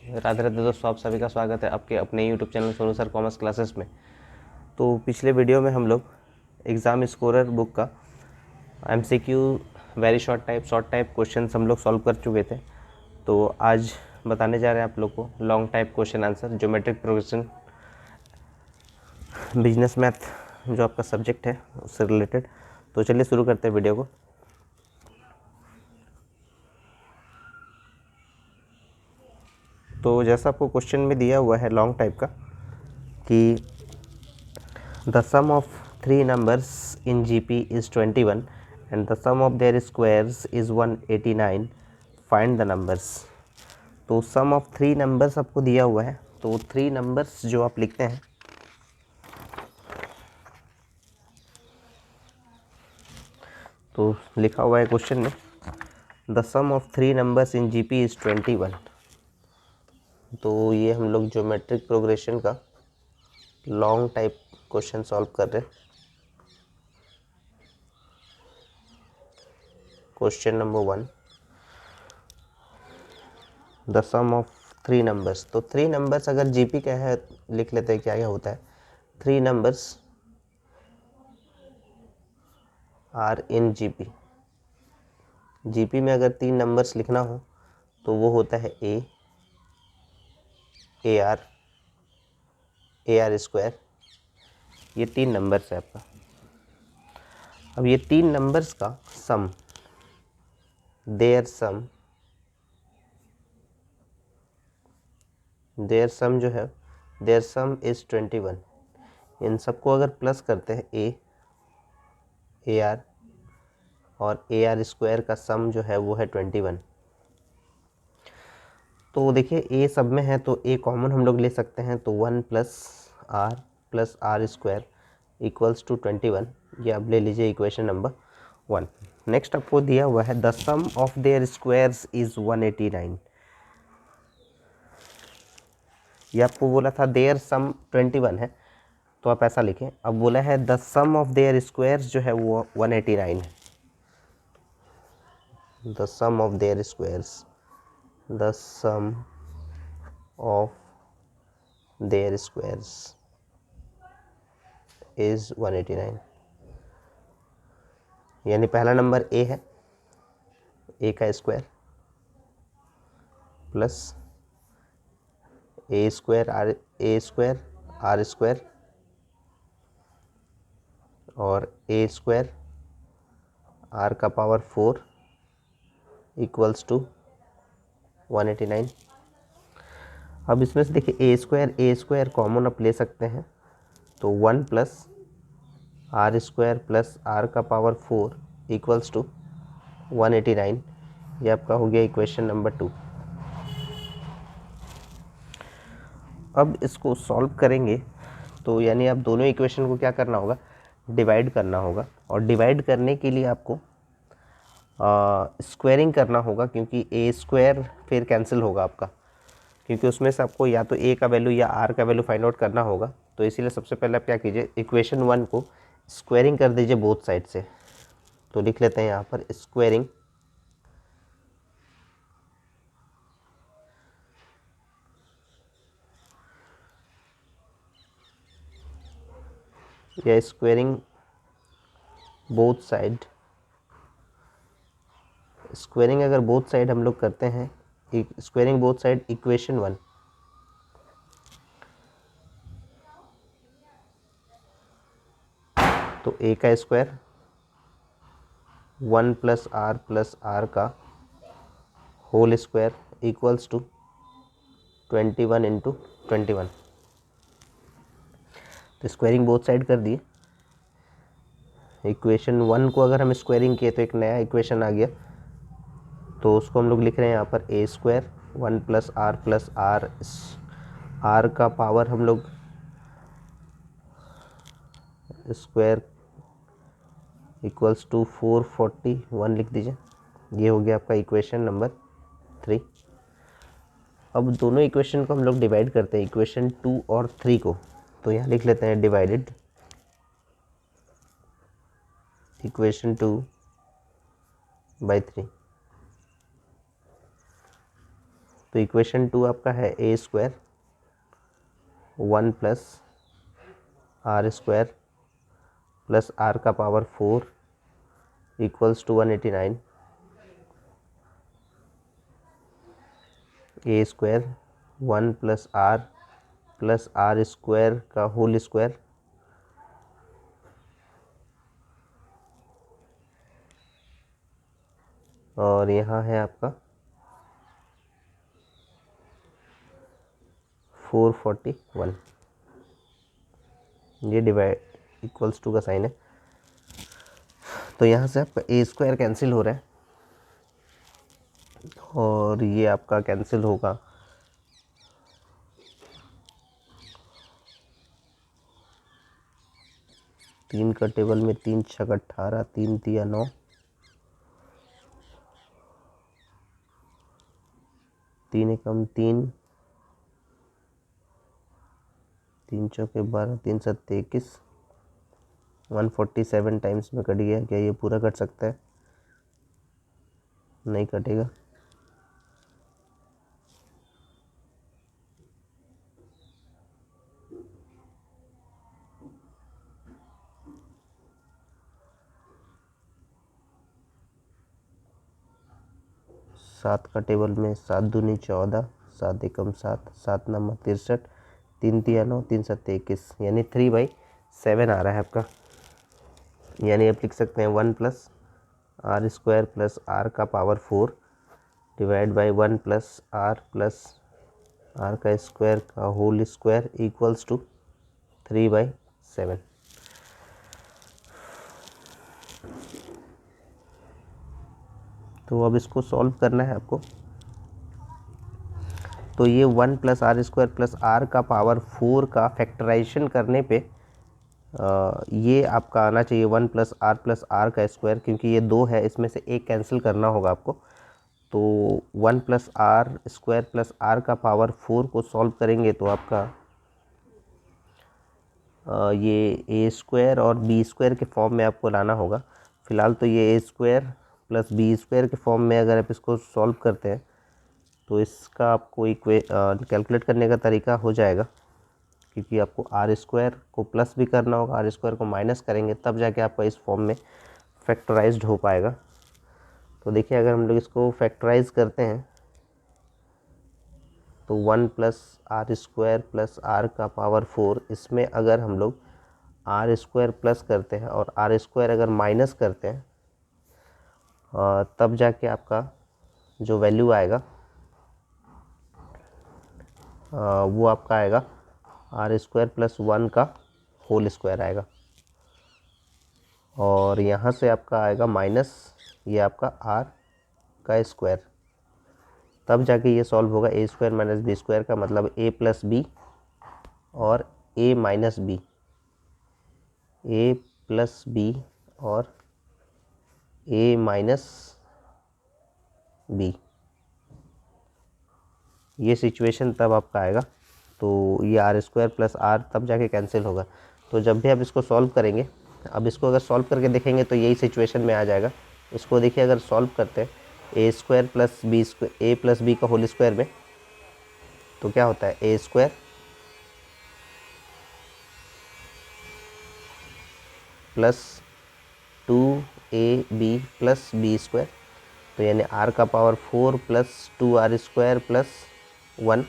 राधे राधे दोस्तों, आप सभी का स्वागत है आपके अपने YouTube channel Sonu sir commerce classes में। तो पिछले वीडियो में हम लोग एग्ज़ाम स्कोरर बुक का MCQ very short type question हम लोग सॉल्व कर चुके थे। तो आज बताने जा रहे हैं आप लोग को long type question answer, geometric progression, business math जो आपका सब्जेक्ट है उससे रिलेटेड। तो चलिए शुरू करते हैं वीडियो को। तो जैसा आपको क्वेश्चन में दिया हुआ है लॉन्ग टाइप का कि the sum of three numbers in GP is 21 and the sum of their squares is 189, find the numbers. तो सम ऑफ थ्री नंबर्स आपको दिया हुआ है, तो थ्री नंबर्स जो आप लिखते हैं तो लिखा हुआ है क्वेश्चन में the sum of three numbers in GP is 21। तो ये हम लोग ज्योमेट्रिक प्रोग्रेशन का लॉन्ग टाइप क्वेश्चन सॉल्व कर रहे हैं। Question number 1, the sum of three numbers. तो थ्री नंबर्स अगर जीपी का है लिख लेते हैं, क्या क्या होता है। Three numbers are in GP. GP में अगर तीन नंबर्स लिखना हो तो वो होता है ए आर स्क्वायर। ये तीन नंबर्स है आपका। अब ये तीन नंबर्स का सम, देयर सम जो है, देयर सम इज़ 21। इन सबको अगर प्लस करते हैं ए आर और ए आर स्क्वायर का सम जो है वो है 21। तो देखिए ए सब में है तो ए कॉमन हम लोग ले सकते हैं, तो 1 plus r square equals to 21। ये आप ले लीजिए इक्वेशन नंबर 1। नेक्स्ट आपको दिया हुआ है the sum of their squares is 189। ये आपको बोला था देयर सम 21 है तो आप ऐसा लिखें। अब बोला है the sum of their squares जो है वो 189 है। The sum of their squares, the sum of their squares is 189। यानी पहला नंबर ए है, ए का square plus a square r square और ए स्क्वायर आर का पावर 4 इक्वल्स टू 189। अब इसमें से देखिए ए स्क्वायर कॉमन आप ले सकते हैं, तो 1 प्लस आर का पावर 4 इक्वल्स टू 189। ये आपका हो गया इक्वेशन नंबर 2। अब इसको सॉल्व करेंगे तो यानी आप दोनों इक्वेशन को क्या करना होगा, डिवाइड करना होगा। और डिवाइड करने के लिए आपको स्क्वायरिंग करना होगा, क्योंकि ए स्क्वायर फिर कैंसिल होगा आपका, क्योंकि उसमें से आपको या तो ए का वैल्यू या आर का वैल्यू फाइंड आउट करना होगा। तो इसीलिए सबसे पहले आप क्या कीजिए, इक्वेशन 1 को स्क्वायरिंग कर दीजिए बोथ साइड से। तो लिख लेते हैं यहाँ पर स्क्वायरिंग या स्क्वायरिंग बोथ साइड। स्क्वायरिंग अगर बोथ साइड हम लोग करते हैं, स्क्वायरिंग बोथ साइड इक्वेशन 1। तो ए का स्क्वायर 1 प्लस आर का whole square equals to 21 into 21। तो स्क्वायरिंग बोथ साइड कर दिए। इक्वेशन 1 को अगर हम स्क्वायरिंग किए तो एक नया इक्वेशन आ गया, तो उसको हम लोग लिख रहे हैं यहाँ पर ए स्क्वायर 1 प्लस आर का पावर हम लोग स्क्वायर इक्वल्स टू 441 लिख दीजिए। ये हो गया आपका इक्वेशन नंबर 3। अब दोनों इक्वेशन को हम लोग डिवाइड करते हैं, इक्वेशन 2 और 3 को। तो यहाँ लिख लेते हैं डिवाइडेड इक्वेशन 2 बाई 3। तो इक्वेशन 2 आपका है a square 1 plus r square plus r का power 4 equals to 189। A square 1 plus r square का होल स्क्वायर और यहाँ है आपका 441। ये डिवाइड इक्वल्स टू का साइन है, तो यहाँ से आपका ए स्क्वायर कैंसिल हो रहा है और ये आपका कैंसिल होगा 3 का टेबल में 3 छक 18, 3 तिया 9, 3 एकम 3, 3 चौके 12, 3 सत्ते 21, 147 टाइम्स में कट गया। क्या ये पूरा कट सकता है? नहीं कटेगा। सात का टेबल में 7 दूनी 14, 7 एकम 7, 7 नंबर 63, 3 तिया 9, 3 सत्ते 21, यानी 3/7 आ रहा है आपका। यानी आप लिख सकते हैं 1 plus r square plus r का power 4 divide by 1 plus r का स्क्वायर का होल स्क्वायर इक्वल्स टू 3/7। तो अब इसको सॉल्व करना है आपको। तो ये 1 plus r square plus r का पावर 4 का फैक्टराइजेशन करने पे ये आपका आना चाहिए 1 प्लस आर का स्क्वायर, क्योंकि ये 2 है, इसमें से एक कैंसिल करना होगा आपको। तो 1 plus r square plus r का पावर 4 को सॉल्व करेंगे तो आपका ये ए स्क्वायर और बी स्क्वायर के फॉर्म में आपको लाना होगा। फ़िलहाल तो ये a square plus b square के फॉर्म में अगर आप इसको सॉल्व करते हैं तो इसका आपको कैलकुलेट करने का तरीका हो जाएगा, क्योंकि आपको आर स्क्वायर को प्लस भी करना होगा, आर स्क्वायर को माइनस करेंगे तब जाके आपका इस फॉर्म में फैक्टराइज्ड हो पाएगा। तो देखिए अगर हम लोग इसको फैक्टराइज करते हैं तो 1 plus r square plus r का पावर 4, इसमें अगर हम लोग आर स्क्वायर प्लस करते हैं और आर स्क्वायर अगर माइनस करते हैं तब जाके आपका जो वैल्यू आएगा वो आपका आएगा आर स्क्वायर प्लस 1 का होल स्क्वायर आएगा, और यहाँ से आपका आएगा माइनस ये आपका आर का स्क्वायर। तब जाके ये सॉल्व होगा। ए स्क्वायर माइनस बी स्क्वायर का मतलब ए प्लस बी और ए माइनस बी, ए प्लस बी और ए माइनस बी, ये सिचुएशन तब आपका आएगा। तो ये आर स्क्वायर प्लस आर तब जाके कैंसिल होगा। तो जब भी आप इसको सॉल्व करेंगे, अब इसको अगर सॉल्व करके देखेंगे तो यही सिचुएशन में आ जाएगा। इसको देखिए अगर सॉल्व करते हैं a square plus b square, a plus b का होल स्क्वायर में, तो क्या होता है a square plus 2ab plus b square, तो यानी आर का power 4 plus 2r square plus 1।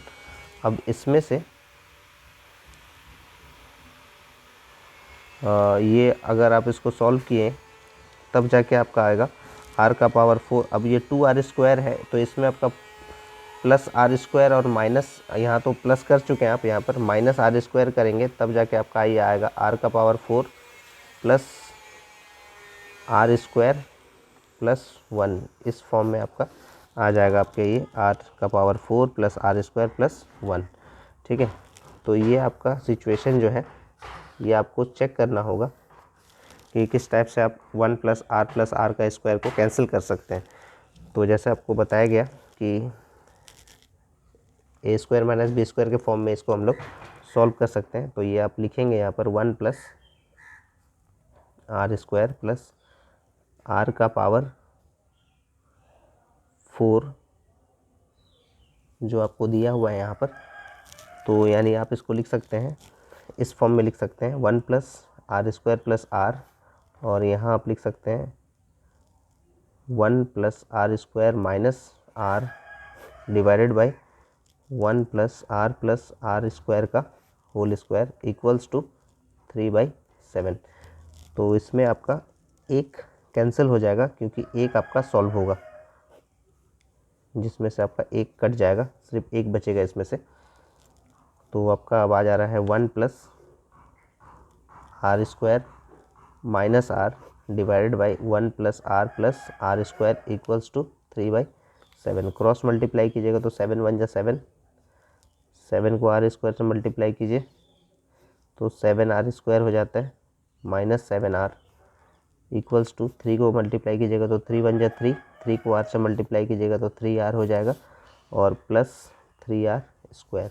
अब इसमें से ये अगर आप इसको सॉल्व किए तब जाके आपका आएगा आर का पावर 4। अब ये 2r स्क्वायर है तो इसमें आपका प्लस आर स्क्वायर और माइनस, यहाँ तो प्लस कर चुके हैं आप, यहाँ पर माइनस आर स्क्वायर करेंगे तब जाके आपका ये आएगा आर का power 4 plus r square plus 1। इस फॉर्म में आपका आ जाएगा आपके ये आर का power 4 plus r square plus 1। ठीक है, तो ये आपका सिचुएशन जो है ये आपको चेक करना होगा कि किस टाइप से आप 1 प्लस आर का स्क्वायर को कैंसिल कर सकते हैं। तो जैसे आपको बताया गया कि ए स्क्वायर माइनस बी स्क्वायर के फॉर्म में इसको हम लोग सॉल्व कर सकते हैं। तो ये आप लिखेंगे यहाँ पर 1 plus r square plus r का पावर 4 जो आपको दिया हुआ है यहाँ पर, तो यानी आप इसको लिख सकते हैं, इस फॉर्म में लिख सकते हैं 1 plus r square plus r, और यहाँ आप लिख सकते हैं 1 plus r square minus r divided by 1 plus r square का होल स्क्वायर इक्वल्स टू 3/7। तो इसमें आपका एक कैंसिल हो जाएगा क्योंकि एक आपका सॉल्व होगा, जिसमें से आपका एक कट जाएगा, सिर्फ एक बचेगा इसमें से। तो आपका अब आ जा रहा है 1 plus r square minus r divided by 1 plus r square equals to 3/7। Cross multiply कीजिएगा तो 7 1 जा 7, 7 को आर स्क्वायर से मल्टीप्लाई कीजिए तो 7 आर स्क्वायर हो जाता है माइनस 7 आर इक्वल्स टू 3 को मल्टीप्लाई कीजिएगा तो 3 1 जा 3, 3 को आर से मल्टीप्लाई कीजिएगा तो 3 आर हो जाएगा और प्लस 3 आर स्क्वायर।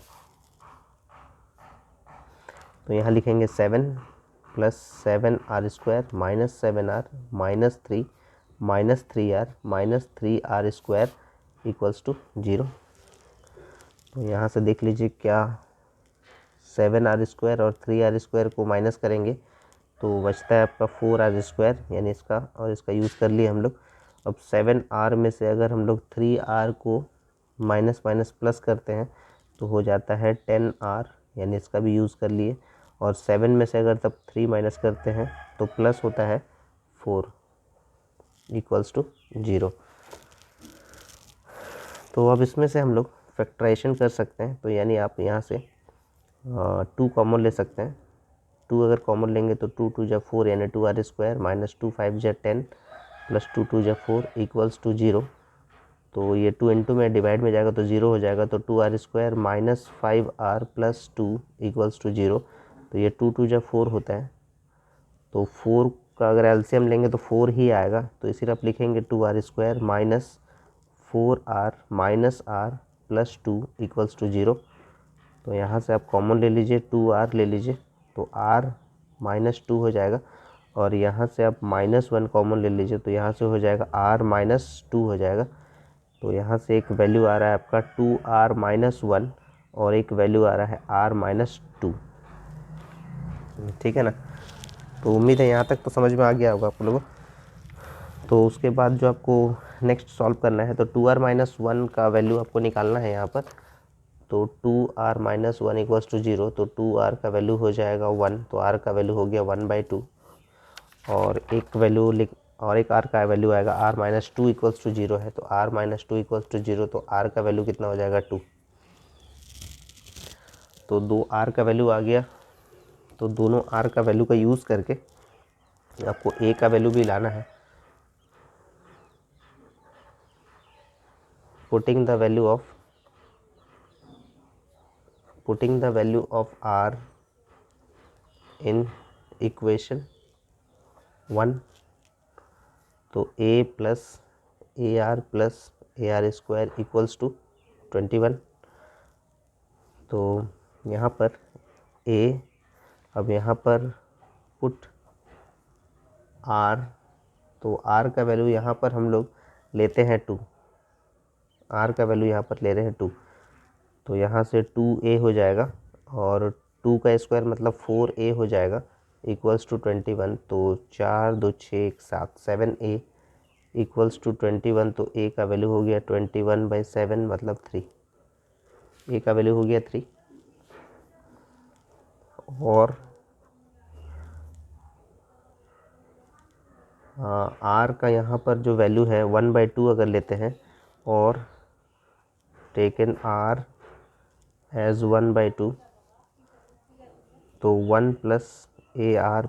तो यहाँ लिखेंगे 7 plus 7 r square minus 7 r minus 3 r square equals to 0। तो यहाँ से देख लीजिए क्या 7 आर स्क्वायर और 3 आर स्क्वायर को माइनस करेंगे तो बचता है आपका 4 आर स्क्वायर, यानी इसका और इसका यूज़ कर लिए हम लोग। अब 7 आर में से अगर हम लोग 3 आर को माइनस माइनस प्लस करते हैं तो हो जाता है 10 आर, यानी इसका भी यूज़ कर लिए। और 7 में से अगर तब 3 माइनस करते हैं तो प्लस होता है 4 इक्वल्स टू 0। तो अब इसमें से हम लोग फैक्टराइजेशन कर सकते हैं, तो यानी आप यहाँ से 2 कॉमन ले सकते हैं। 2 अगर कॉमन लेंगे तो 2 2 जा 4 यानी 2 आर स्क्वायर माइनस 2 5 जा 10 प्लस 2 2 जा 4 इक्वल्स टू 0। तो ये 2 इंटू में डिवाइड में जाएगा तो 0 हो जाएगा, तो 2 are square minus 5 r plus 2 equals to 0। तो ये 2 2 जा 4 होता है, तो 4 का अगर एलसीएम लेंगे तो 4 ही आएगा, तो इसीलिए आप लिखेंगे 2 are square minus 4 R minus R plus 2 equals to 0। तो यहाँ से आप कॉमन ले लीजिए, 2 आर ले लीजिए तो आर माइनस 2 हो जाएगा, और यहाँ से आप -1 कॉमन ले लीजिए तो यहाँ से हो जाएगा आर माइनस 2 हो जाएगा। तो यहाँ से एक वैल्यू आ रहा है आपका 2r-1 और एक वैल्यू आ रहा है r-2। ठीक है ना। तो उम्मीद है यहाँ तक तो समझ में आ गया होगा आप लोगों को। तो उसके बाद जो आपको नेक्स्ट सॉल्व करना है तो 2r-1 का वैल्यू आपको निकालना है यहाँ पर। तो 2r-1 इक्वल्स टू 0, तो 2r का वैल्यू हो जाएगा 1, तो r का वैल्यू हो गया 1/2। और एक वैल्यू और एक r का वैल्यू आएगा r-2 इक्वल्स टू 0 है, तो r-2 इक्वल्स टू 0, तो r का वैल्यू कितना हो जाएगा 2। तो 2r का वैल्यू आ गया, तो दोनों r का वैल्यू का यूज़ करके आपको a का वैल्यू भी लाना है। Putting the value of r in equation 1, तो a plus AR square equals to 21। तो यहाँ पर a, अब यहाँ पर पुट r, तो r का वैल्यू यहाँ पर हम लोग लेते हैं 2, r का वैल्यू यहाँ पर ले रहे हैं 2, तो यहाँ से 2a हो जाएगा और 2 का स्क्वायर मतलब 4a हो जाएगा इक्वल्स टू 21। तो 4 2 6 1 7 7a इक्वल्स टू 21। तो a का वैल्यू हो गया 21/7 मतलब 3, a का वैल्यू हो गया 3। और r का यहाँ पर जो वैल्यू है 1/2 अगर लेते हैं और टेकन r एज 1/2, तो 1 plus AR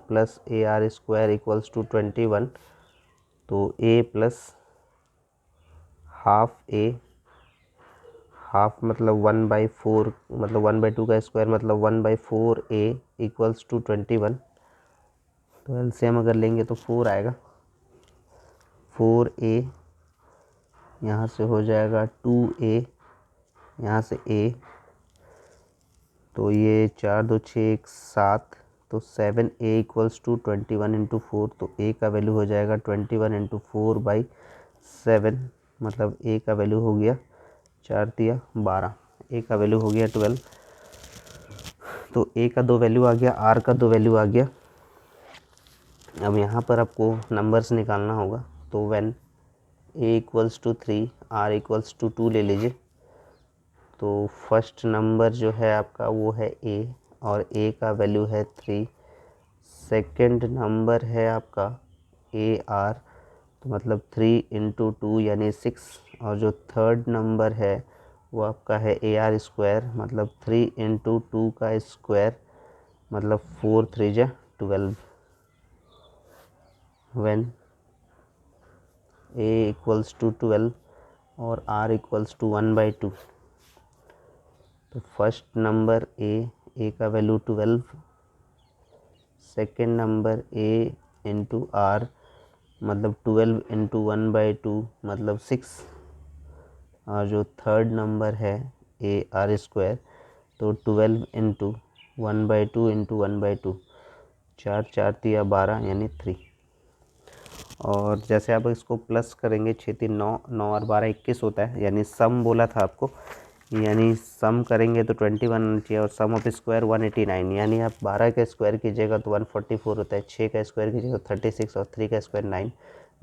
square equals to 21। तो a प्लस हाफ मतलब 1/4, मतलब 1/2 का स्क्वायर मतलब 1/4a इक्वल्स टू 21। तो एलसीएम अगर लेंगे तो 4 आएगा, 4a यहाँ से हो जाएगा 2a, यहाँ से a, तो ये 4 2 6 1 7, तो 7a इक्वल्स टू 21 इंटू 4। तो a का वैल्यू हो जाएगा 21 इंटू 4/7, मतलब a का वैल्यू हो गया 4 दिया 12, ए का वैल्यू हो गया 12। तो ए का 2 वैल्यू आ गया, आर का 2 वैल्यू आ गया। अब यहाँ पर आपको नंबर्स निकालना होगा। तो when A equals to 3 R equals to 2 ले लीजिए। तो फर्स्ट नंबर जो है आपका वो है ए और ए का वैल्यू है 3। सेकंड नंबर है आपका ए आर, तो मतलब 3 इंटू 2 यानी 6। और जो थर्ड नंबर है वो आपका है ए आर स्क्वायर, मतलब 3 इंटू 2 का स्क्वायर, मतलब 4 3 जा 12। व्हेन ए इक्वल्स टू 12 और आर इक्वल्स टू 1/2। तो फर्स्ट नंबर ए का value 12, second number A into R, मतलब 12 इंटू 1/2 मतलब 6। और जो थर्ड नंबर है ए आर स्क्वायर, तो 12 इंटू 1/2 इंटू 1/2, 4 4 दिया 12 यानी 3। और जैसे आप इसको प्लस करेंगे 6 3 9, 9 और 12 21 होता है, यानी सम बोला था आपको, यानी सम करेंगे तो 21 आना चाहिए और सम ऑफ स्क्वायर 189, यानी आप 12 का स्क्वायर कीजिएगा तो 144 होता है, 6 का स्क्वायर कीजिएगा तो 36 और 3 का स्क्वायर 9,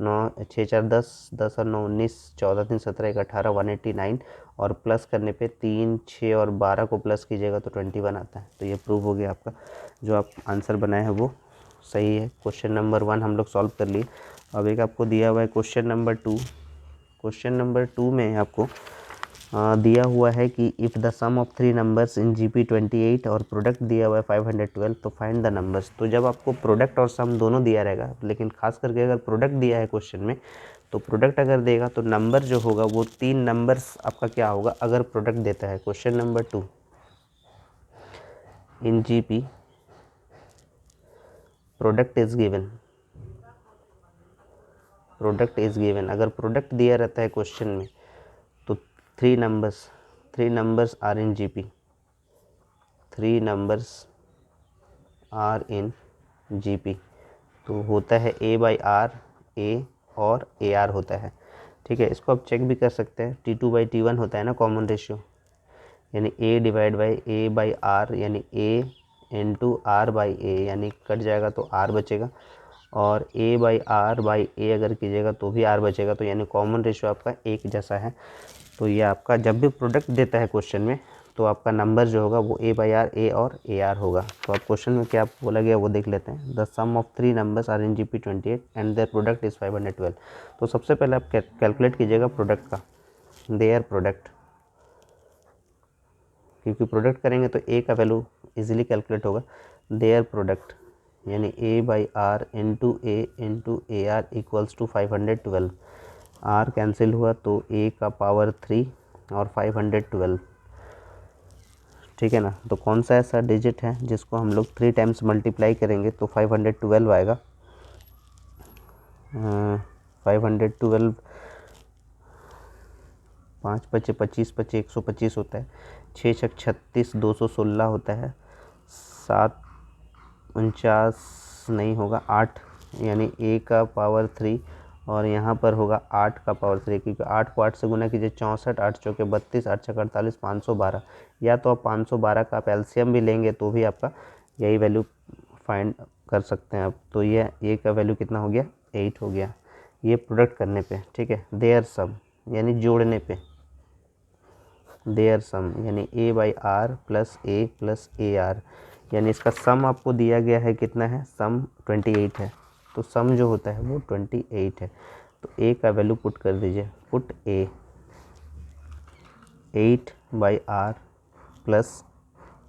9 6 4 10, 10 और 9 19, 14 3 17 1 18, 189। और प्लस करने पे 3 6 और 12 को प्लस कीजिएगा तो 21 आता है। तो ये प्रूव हो गया आपका, जो आप आंसर बनाए हैं वो सही है। क्वेश्चन नंबर 1 हम लोग सॉल्व कर लिए। अब एक आपको दिया हुआ है क्वेश्चन नंबर 2। क्वेश्चन नंबर 2 में आपको दिया हुआ है कि if the sum of 3 numbers in GP 28 और प्रोडक्ट दिया हुआ है 512, तो फाइंड द नंबर्स। तो जब आपको प्रोडक्ट और सम दोनों दिया रहेगा, लेकिन खास करके अगर प्रोडक्ट दिया है क्वेश्चन में, तो प्रोडक्ट अगर देगा तो नंबर जो होगा वो 3 नंबर्स आपका क्या होगा अगर प्रोडक्ट देता है। Question number 2, in GP product is given, product is given, अगर प्रोडक्ट दिया रहता है क्वेश्चन में तो 3 numbers are in GP, 3 numbers are in GP। तो होता है A/R, A और AR होता है। ठीक है, इसको आप चेक भी कर सकते हैं, T2/T1 होता है ना कॉमन रेशियो, यानी A डिवाइड बाई A/R, यानी A इंटू R/A, यानी कट जाएगा तो R बचेगा, और A/R/A अगर कीजिएगा तो भी R बचेगा, तो यानी कॉमन रेशियो आपका एक जैसा है। तो ये आपका जब भी प्रोडक्ट देता है क्वेश्चन में तो आपका नंबर जो होगा वो A/R, A और AR होगा। तो आप क्वेश्चन में क्या बोला गया वो देख लेते हैं। The sum of 3 numbers are in GP 28 and their product is 512। तो सबसे पहले आप कैलकुलेट कीजिएगा प्रोडक्ट का, देयर प्रोडक्ट, क्योंकि प्रोडक्ट करेंगे तो A का वैल्यू इजीली कैलकुलेट होगा। देयर प्रोडक्ट यानी A/R into A into AR equals to 512। R cancel हुआ तो A का पावर 3 और 512। ठीक है ना। तो कौन सा ऐसा डिजिट है जिसको हम लोग 3 टाइम्स मल्टीप्लाई करेंगे तो 512 आएगा। 512, 5 बचे 25 बचे 125 होता है, 6 छक 36, 216 होता है, 7 49 नहीं होगा, 8 यानी A का पावर 3 और यहाँ पर होगा 8 का पावर 3, क्योंकि 8 को 8 से गुना कीजिए 64, 8 चौके 32, 8 छक 48, 512। या तो आप 512 का आप एलसीएम भी लेंगे तो भी आपका यही वैल्यू फाइंड कर सकते हैं आप। तो ये A का वैल्यू कितना हो गया, 8 हो गया, ये प्रोडक्ट करने पे। ठीक है, देयर सम यानी जोड़ने पे, देयर सम यानी A/R plus A plus AR, यानी इसका सम आपको दिया गया है कितना है, सम 28 है, तो सम जो होता है वो 28 है। तो A का वैल्यू पुट कर दीजिए, put A 8/R plus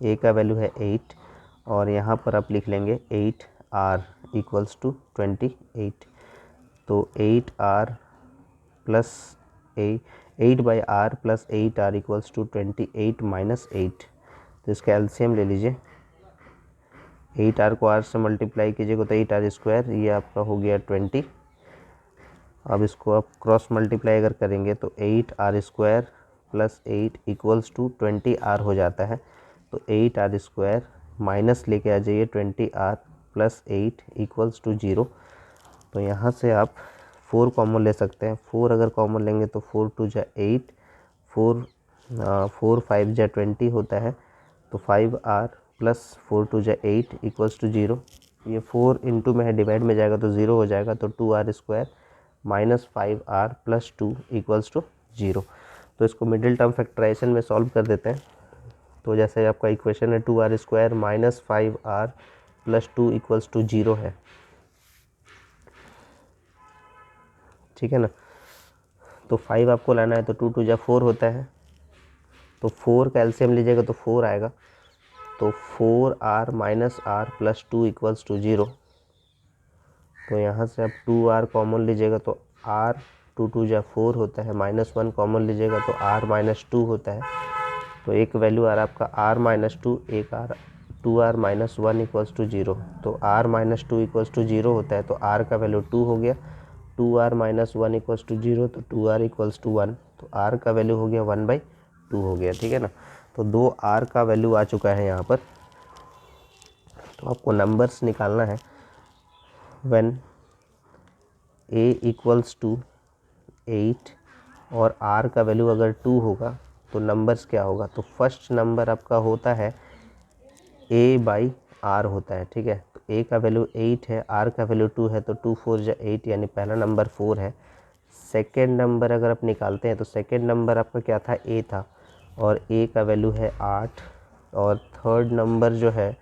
A का वैल्यू है 8 और यहाँ पर आप लिख लेंगे 8R इक्वल्स टू 28। तो 8R plus 8/R plus 8R equals to 28 minus 8। तो इसका एलसीएम ले लीजिए, 8R को R से मल्टीप्लाई कीजिएगा तो 8R स्क्वायर, ये आपका हो गया 20। अब इसको आप क्रॉस मल्टीप्लाई अगर करेंगे तो 8R square plus 8 equals to 20R हो जाता है। तो 8R स्क्वायर माइनस लेके आ जाइए 20R प्लस 8 इक्वल्स टू 0। तो यहाँ से आप 4 कॉमन ले सकते हैं, 4 अगर कॉमन लेंगे तो 4 2 जा 8, 4 4 5 जा 20 होता है, तो 5r प्लस 4 2 जा 8 इक्वल्स टू 0। ये 4 इंटू में है, डिवाइड में जाएगा तो 0 हो जाएगा, तो 2r square minus 5r plus 2 equals to 0। तो इसको मिडिल टर्म फैक्टराइजेशन में सॉल्व कर देते हैं। तो जैसे आपका इक्वेशन है 2r square minus 5r plus 2 equals to 0 है, ठीक है ना। तो 5 आपको लाना है, तो 2 2 जा 4 होता है, तो 4 का एलसीएम लीजिएगा तो 4 आएगा, तो 4r minus r plus 2 equals to 0। तो यहाँ से आप 2r कॉमन लीजिएगा तो r 2 2 जा 4 होता है, माइनस 1 कॉमन लीजिएगा तो r माइनस 2 होता है। तो एक वैल्यू आ रहा है आपका r माइनस 2, एक r 2r minus 1 equals to 0। तो r माइनस 2 इक्वल्स टू 0 होता है, तो r का वैल्यू 2 हो गया, 2r माइनस 1 इक्वल्स टू 0, तो 2r इक्वल्स टू 1, तो r का वैल्यू हो गया 1/2 हो गया, ठीक है ना। तो 2r का वैल्यू आ चुका है यहाँ पर। तो आपको नंबर्स निकालना है। व्हेन a इक्वल्स टू 8 और r का वैल्यू अगर 2 होगा तो नंबर्स क्या होगा, तो फर्स्ट नंबर आपका होता है a/r होता है, ठीक है। तो a का वैल्यू 8 है, r का वैल्यू 2 है, तो 2 4 जा 8 यानी पहला नंबर 4 है। सेकेंड नंबर अगर आप निकालते हैं तो सेकेंड नंबर आपका क्या था, a था, और a का वैल्यू है 8, और थर्ड नंबर जो है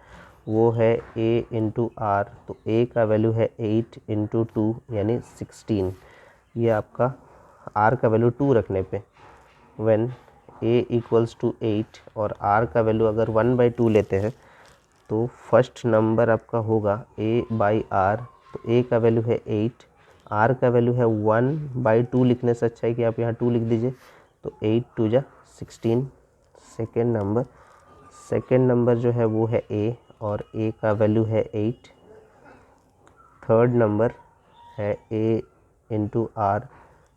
वो है a इंटू r, तो a का वैल्यू है 8 इंटू 2 यानी 16। ये आपका r का वैल्यू 2 रखने पे व्हेन a इक्वल्स टू 8 और r का वैल्यू अगर 1/2 लेते हैं तो फर्स्ट नंबर आपका होगा a/r। तो a का वैल्यू है 8, r का वैल्यू है 1/2, लिखने से अच्छा है कि आप यहाँ 2 लिख दीजिए, तो 8 2 जा 16 सेकेंड नंबर जो है वो है a, और a का वैल्यू है 8। थर्ड नंबर है a इंटू r,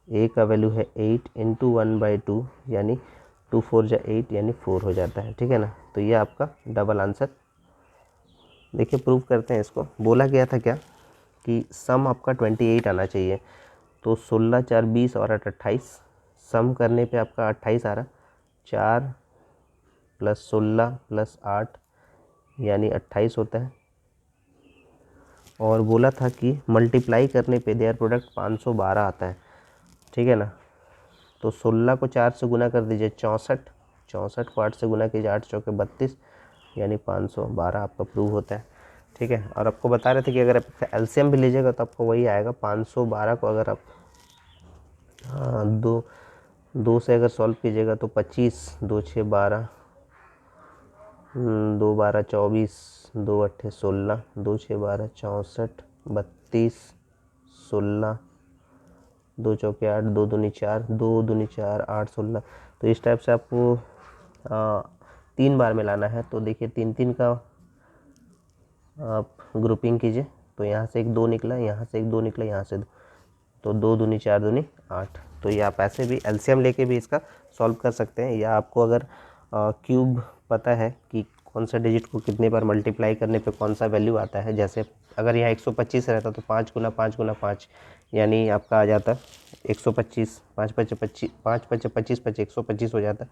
a का वैल्यू है 8 इंटू 1/2 यानी 2 4 जा 8 यानी 4 हो जाता है, ठीक है ना। तो ये आपका डबल आंसर। देखिए प्रूव करते हैं इसको। बोला गया था क्या कि सम आपका 28 आना चाहिए, तो 16 4 20 और 8 28, सम करने पे आपका 28 आ रहा, 4 प्लस 16 प्लस 8 यानी 28 होता है। और बोला था कि मल्टीप्लाई करने पे देयर प्रोडक्ट 512 आता है, ठीक है ना। तो 16 को 4 से गुना कर दीजिए 64, 64 को 8 से गुना कीजिए 8 चौके 32 यानी 512 आपका प्रूव होता है, ठीक है। और आपको बता रहे थे कि अगर आप एलसीएम भी लीजिएगा तो आपको वही आएगा 512 को अगर आप दो से अगर सॉल्व कीजिएगा तो 25, 2 6 12, 2 12 24, 2 8 16, 2 6 12 64, 32 16, 2 चौके 8, 2 दूनी 4, 2 दूनी 4 8 16। तो इस टाइप से आपको 3 बार में लाना है। तो देखिए 3 3 का आप ग्रुपिंग कीजिए, तो यहाँ से एक 2 निकला, यहाँ से एक 2 निकला, यहाँ से 2, तो 2 दूनी 4 दूनी 8। तो ये आप ऐसे भी एलसीएम लेके भी इसका सॉल्व कर सकते हैं, या आपको अगर क्यूब पता है कि कौन सा डिजिट को कितने बार मल्टीप्लाई करने पे कौन सा वैल्यू आता है, जैसे अगर यहाँ 125 रहता तो 5 गुना 5 गुना 5 यानी आपका आ जाता 125, 5 5 25, 5 5 25 25 125 हो जाता।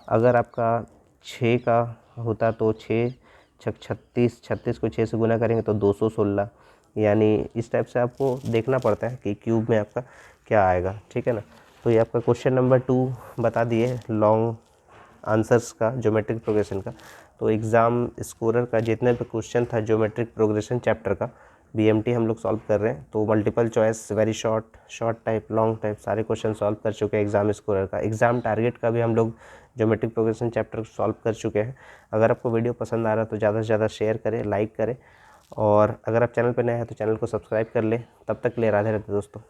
अगर आपका 6 का होता तो 6 छक 36, 36 को 6 से गुना करेंगे तो 216, यानी इस टाइप से आपको देखना पड़ता है कि क्यूब में आपका क्या आएगा, ठीक है ना। तो ये आपका क्वेश्चन नंबर 2 बता दिए लॉन्ग आंसर्स का ज्योमेट्रिक प्रोग्रेशन का। तो एग्ज़ाम स्कोरर का जितने भी क्वेश्चन था ज्योमेट्रिक प्रोग्रेशन चैप्टर का बीएमटी हम लोग सॉल्व कर रहे हैं। तो multiple choice, very short type, long type सारे क्वेश्चन सॉल्व कर चुके हैं एग्ज़ाम स्कोरर का। एग्ज़ाम टारगेट का भी हम लोग ज्योमेट्रिक प्रोग्रेशन चैप्टर सॉल्व कर चुके हैं। अगर आपको वीडियो पसंद आ रहा है तो ज़्यादा से ज़्यादा शेयर करें, लाइक करें, और अगर आप चैनल पर नए हैं तो चैनल को सब्सक्राइब कर लें। तब तक ले राधे राधे दोस्तों।